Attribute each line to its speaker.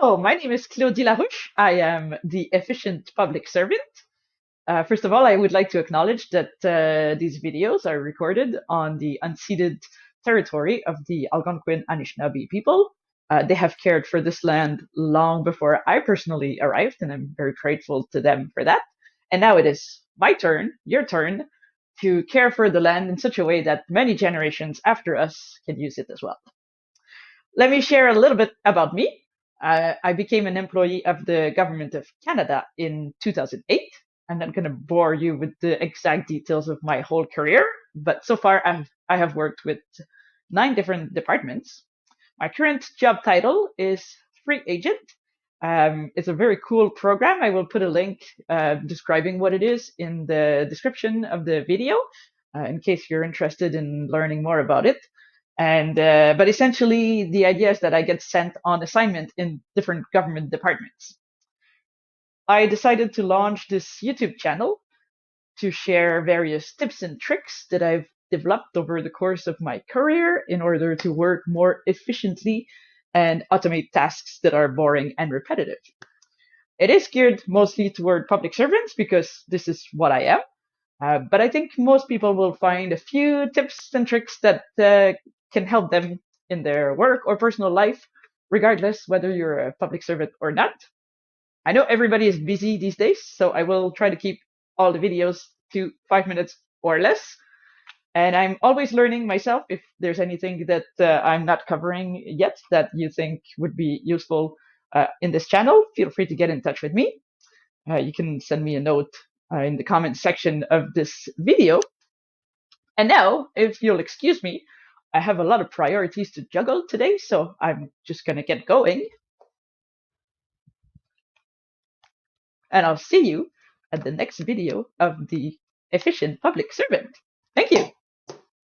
Speaker 1: Hello, my name is Claudie Larouche. I am the efficient public servant. First of all, I would like to acknowledge that these videos are recorded on the unceded territory of the Algonquin Anishinaabe people. They have cared for this land long before I personally arrived, and I'm very grateful to them for that. And now it is my turn, your turn, to care for the land in such a way that many generations after us can use it as well. Let me share a little bit about me. I became an employee of the government of Canada in 2008. I'm not going to bore you with the exact details of my whole career, but so far I have worked with 9 different departments. My current job title is Free Agent. It's a very cool program. I will put a link describing what it is in the description of the video in case you're interested in learning more about it. And but essentially, the idea is that I get sent on assignment in different government departments. I decided to launch this YouTube channel to share various tips and tricks that I've developed over the course of my career in order to work more efficiently and automate tasks that are boring and repetitive. It is geared mostly toward public servants because this is what I am. But I think most people will find a few tips and tricks that can help them in their work or personal life, regardless whether you're a public servant or not. I know everybody is busy these days, so I will try to keep all the videos to 5 minutes or less. And I'm always learning myself. If there's anything that I'm not covering yet that you think would be useful in this channel, feel free to get in touch with me. You can send me a note in the comment section of this video. And now, if you'll excuse me, I have a lot of priorities to juggle today, so I'm just going to get going. And I'll see you at the next video of the efficient public servant. Thank you.